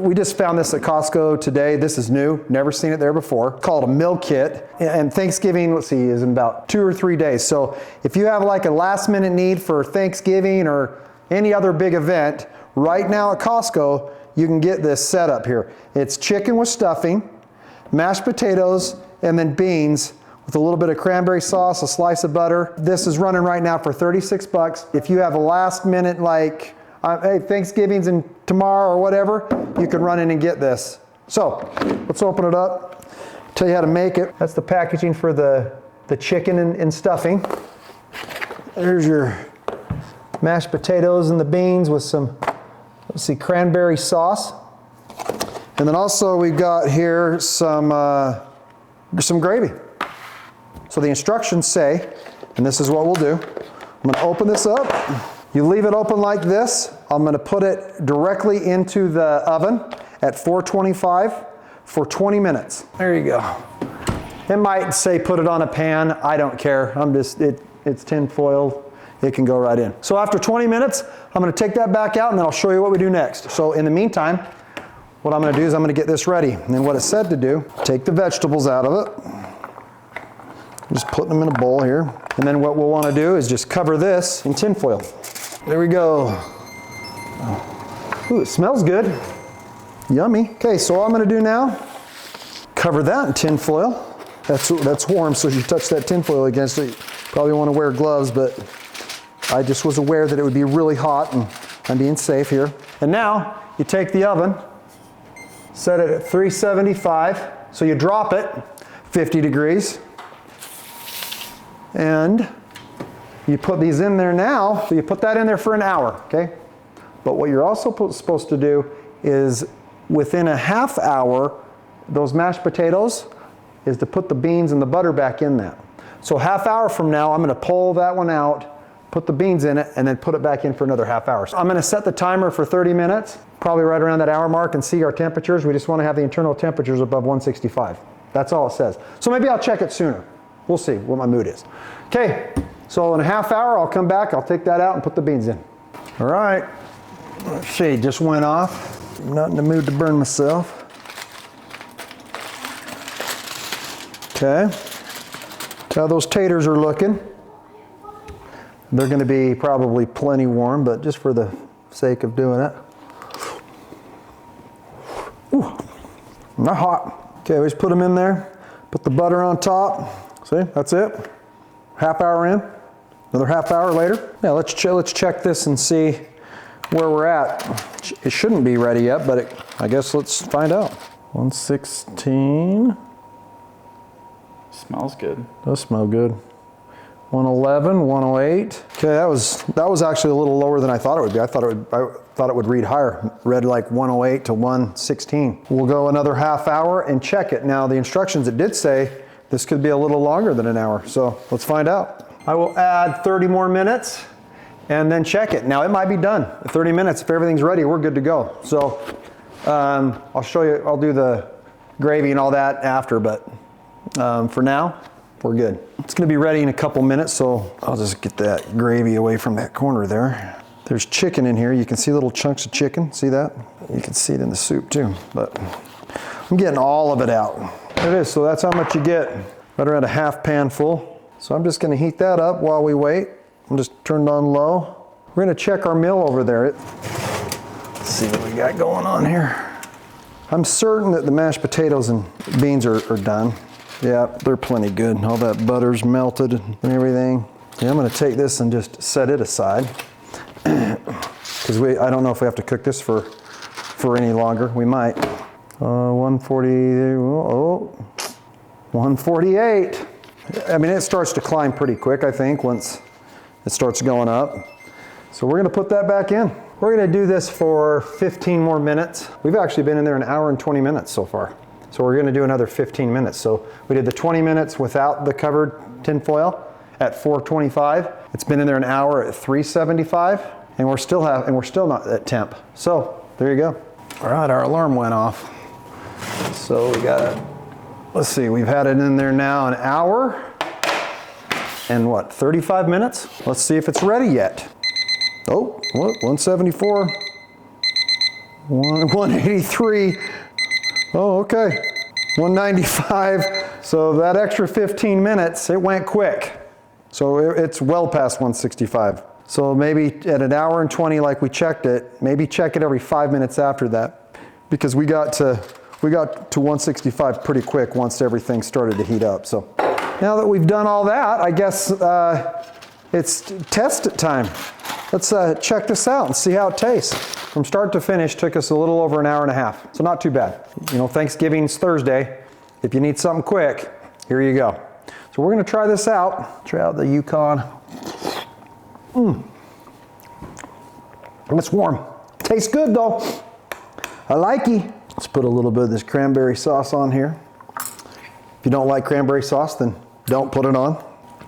we just found this at Costco today. This is new, never seen it there before. It's called a meal kit. And Thanksgiving, let's see, is in about 2 or 3 days. So if you have like a last minute need for Thanksgiving or any other big event, right now at Costco, you can get this set up here. It's chicken with stuffing, mashed potatoes, and then beans with a little bit of cranberry sauce, a slice of butter. This is running right now for 36 bucks. If you have a last minute, like, hey, Thanksgiving's in tomorrow or whatever, you can run in and get this. So let's open it up, tell you how to make it. That's the packaging for the chicken and stuffing. There's your mashed potatoes and the beans with some, let's see, cranberry sauce. And then also we've got here some gravy. So the instructions say, and this is what we'll do, I'm gonna open this up. You leave it open like this. I'm gonna put it directly into the oven at 425 for 20 minutes. There you go. It might say put it on a pan. I don't care. It's tin foil. It can go right in. So after 20 minutes, I'm gonna take that back out and then I'll show you what we do next. So in the meantime, what I'm gonna do is I'm gonna get this ready. And then what it said to do, take the vegetables out of it. Just putting them in a bowl here. And then what we'll wanna do is just cover this in tin foil. There we go. Ooh, it smells good. Yummy. Okay, so all I'm gonna do now, cover that in tin foil. That's warm, so if you touch that tin foil against it, you probably wanna wear gloves, but I just was aware that it would be really hot and I'm being safe here. And now you take the oven, set it at 375, so you drop it 50 degrees, and you put these in there now, so you put that in there for an hour, okay? But what you're also supposed to do is within a half hour, those mashed potatoes, is to put the beans and the butter back in that. So half hour from now, I'm gonna pull that one out, put the beans in it, and then put it back in for another half hour. So I'm gonna set the timer for 30 minutes, probably right around that hour mark, and see our temperatures. We just wanna have the internal temperatures above 165. That's all it says. So maybe I'll check it sooner. We'll see what my mood is. Okay, so in a half hour, I'll come back, I'll take that out and put the beans in. All right, shade just went off. I'm not in the mood to burn myself. Okay, that's how those taters are looking. They're gonna be probably plenty warm, but just for the sake of doing it. Ooh, not hot. Okay, we just put them in there, put the butter on top. See, that's it. Half hour in, another half hour later. Yeah, let's check this and see where we're at. It shouldn't be ready yet, but I guess let's find out. 116. Smells good. Does smell good. 111, 108. Okay, that was actually a little lower than I thought it would be. I thought it would read higher. Read like 108 to 116. We'll go another half hour and check it. Now the instructions, it did say this could be a little longer than an hour, so let's find out. I will add 30 more minutes and then check it. Now it might be done. 30 minutes, if everything's ready, we're good to go. So I'll show you, I'll do the gravy and all that after, but for now, we're good. It's gonna be ready in a couple minutes, so I'll just get that gravy away from that corner there. There's chicken in here. You can see little chunks of chicken, see that? You can see it in the soup too, but I'm getting all of it out. There it is, so that's how much you get. Right around a half pan full. So I'm just gonna heat that up while we wait. I'm just turned on low. We're gonna check our meal over there. Let's see what we got going on here. I'm certain that the mashed potatoes and beans are done. Yeah, they're plenty good. All that butter's melted and everything. Yeah, I'm gonna take this and just set it aside. Because I don't know if we have to cook this for any longer. We might. 140, oh, 148. I mean, it starts to climb pretty quick, I think, once it starts going up. So we're gonna put that back in. We're gonna do this for 15 more minutes. We've actually been in there an hour and 20 minutes so far. So we're gonna do another 15 minutes. So we did the 20 minutes without the covered tin foil at 425. It's been in there an hour at 375, and we're still not at temp. So there you go. All right, our alarm went off. So we got, let's see, we've had it in there now an hour and what, 35 minutes? Let's see if it's ready yet. Oh, what, 174. 183. Oh, okay. 195. So that extra 15 minutes, it went quick. So it's well past 165. So maybe at an hour and 20 like we checked it, maybe check it every 5 minutes after that, because we got to 165 pretty quick once everything started to heat up. So now that we've done all that, I guess it's test time. Let's check this out and see how it tastes. From start to finish took us a little over an hour and a half. So not too bad. You know, Thanksgiving's Thursday. If you need something quick, here you go. So we're gonna try this out. Try out the Yukon. It's warm. Tastes good though. I like it. Let's put a little bit of this cranberry sauce on here. If you don't like cranberry sauce, then don't put it on.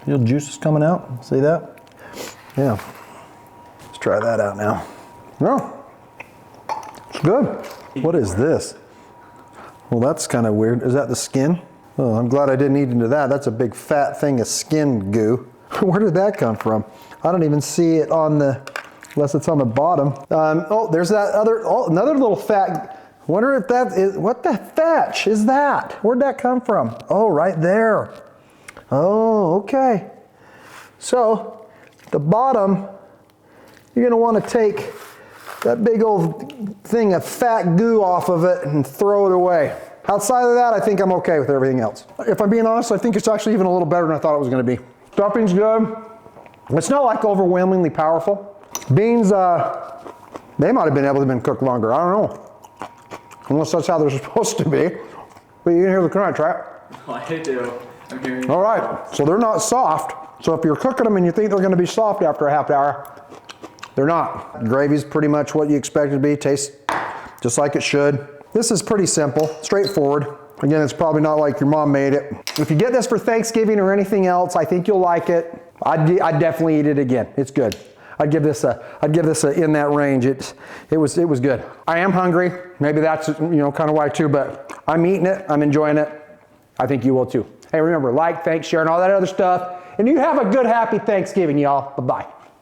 Little juice is coming out. See that? Yeah. Let's try that out now. No. It's good. What is this? Well, that's kind of weird. Is that the skin? Oh, I'm glad I didn't eat into that. That's a big fat thing of skin goo. Where did that come from? I don't even see it on the, unless it's on the bottom. Oh, there's that other, oh, another little fat. Wonder if that is, what the fetch is that? Where'd that come from? Oh, right there. Oh, okay. So, the bottom, you're gonna wanna take that big old thing of fat goo off of it and throw it away. Outside of that, I think I'm okay with everything else. If I'm being honest, I think it's actually even a little better than I thought it was gonna be. Stuffing's good. It's not like overwhelmingly powerful. Beans, they might have been able to have been cooked longer. I don't know. Unless that's how they're supposed to be. But you can hear the crunch, right? I do. I'm hearing. All right, so they're not soft. So if you're cooking them and you think they're gonna be soft after a half hour, they're not. Gravy's pretty much what you expect it to be. Tastes just like it should. This is pretty simple, straightforward. Again, it's probably not like your mom made it. If you get this for Thanksgiving or anything else, I think you'll like it. I'd definitely eat it again. It's good. I'd give this a in that range. It was good. I am hungry. Maybe that's kind of why too. But I'm eating it. I'm enjoying it. I think you will too. Hey, remember, like, thanks, share, and all that other stuff. And you have a good, happy Thanksgiving, y'all. Bye bye.